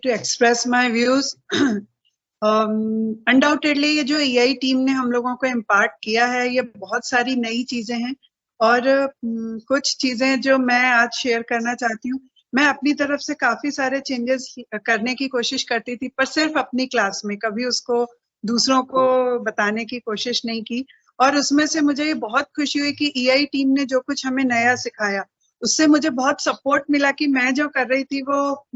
to express my views. Undoubtedly ये जो AI team ने हम लोगों को इम्पार्ट किया है, ये बहुत सारी नई चीजें हैं और कुछ चीजें जो मैं आज शेयर करना चाहती हूँ। मैं अपनी तरफ से काफी सारे चेंजेस करने की कोशिश करती थी, पर सिर्फ अपनी क्लास में, कभी उसको दूसरों को बताने की कोशिश नहीं की। और उसमें से मुझे ये बहुत खुशी हुई कि एआई टीम ने जो कुछ हमें नया सिखाया, उससे मुझे बहुत सपोर्ट मिला कि मैं जो कर रही थी वो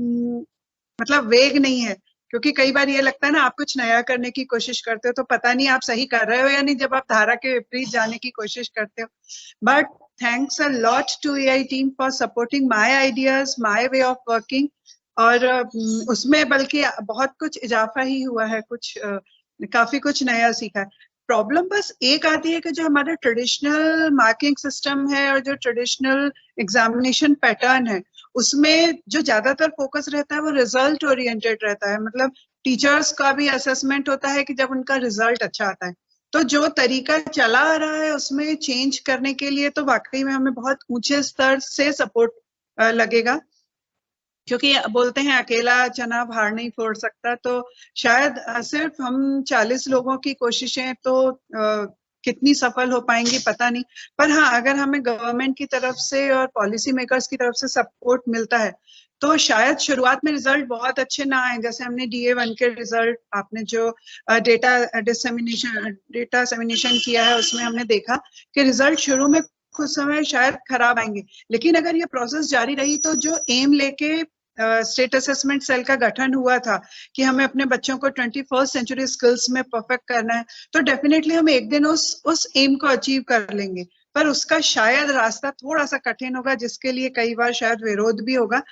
मतलब वेग नहीं है। क्योंकि कई बार ये लगता है ना, आप कुछ नया करने की कोशिश करते हो तो पता नहीं आप सही कर रहे हो या नहीं, जब आप धारा के विपरीत जाने की कोशिश करते हो। But thanks a lot to AI team for supporting my ideas, my way of working. और उसमें बल्कि बहुत कुछ इजाफा ही हुआ है, काफी कुछ नया सीखा है। प्रॉब्लम बस एक आती है कि जो हमारा ट्रेडिशनल मार्किंग सिस्टम है और जो ट्रेडिशनल एग्जामिनेशन पैटर्न है, उसमें जो ज्यादातर फोकस रहता है वो रिजल्ट ओरिएंटेड रहता है। मतलब टीचर्स का भी असेसमेंट होता है कि जब उनका रिजल्ट अच्छा आता है। तो जो तरीका चला आ रहा है उसमें चेंज करने के लिए तो वाकई में हमें बहुत ऊंचे स्तर से सपोर्ट लगेगा, क्योंकि बोलते हैं अकेला चना भार नहीं फोड़ सकता। तो शायद सिर्फ हम 40 लोगों की कोशिशें तो कितनी सफल हो पाएंगी पता नहीं। पर हाँ, अगर हमें गवर्नमेंट की तरफ से और पॉलिसी मेकर्स की तरफ से सपोर्ट मिलता है तो शायद शुरुआत में रिजल्ट बहुत अच्छे ना आए। जैसे हमने DA1 के रिजल्ट, आपने जो डेटा सेमिनेशन किया है, उसमें हमने देखा कि रिजल्ट शुरू में कुछ समय शायद खराब आएंगे, लेकिन अगर ये प्रोसेस जारी रही तो जो एम लेके स्टेट असेसमेंट सेल का गठन हुआ था कि हमें अपने बच्चों को 21st सेंचुरी स्किल्स में परफेक्ट करना है, तो डेफिनेटली हम एक दिन उस एम को अचीव कर लेंगे। पर उसका शायद रास्ता थोड़ा सा कठिन होगा, जिसके लिए कई बार शायद विरोध भी होगा।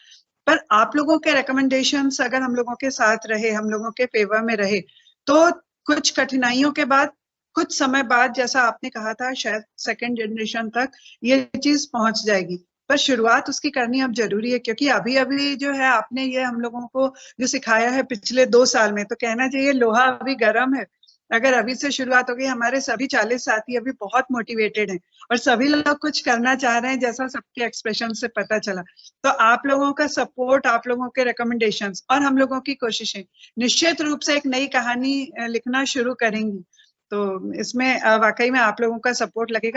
पर आप लोगों के रिकमेंडेशंस अगर हम लोगों के साथ रहे, हम लोगों के फेवर में रहे, तो कुछ कठिनाइयों के बाद, कुछ समय बाद, जैसा आपने कहा था, शायद सेकंड जनरेशन तक ये चीज पहुंच जाएगी। पर शुरुआत उसकी करनी अब जरूरी है, क्योंकि अभी अभी जो है आपने ये हम लोगों को जो सिखाया है पिछले 2 साल में, तो कहना चाहिए लोहा अभी गर्म है। अगर अभी से शुरुआत हो गई, हमारे सभी 40 साथी अभी बहुत मोटिवेटेड हैं और सभी लोग कुछ करना चाह रहे हैं, जैसा सबके एक्सप्रेशन से पता चला। तो आप लोगों का सपोर्ट, आप लोगों के रिकमेंडेशंस और हम लोगों की कोशिशें निश्चित रूप से एक नई कहानी लिखना शुरू करेंगी। तो इसमें वाकई में आप लोगों का सपोर्ट लगेगा।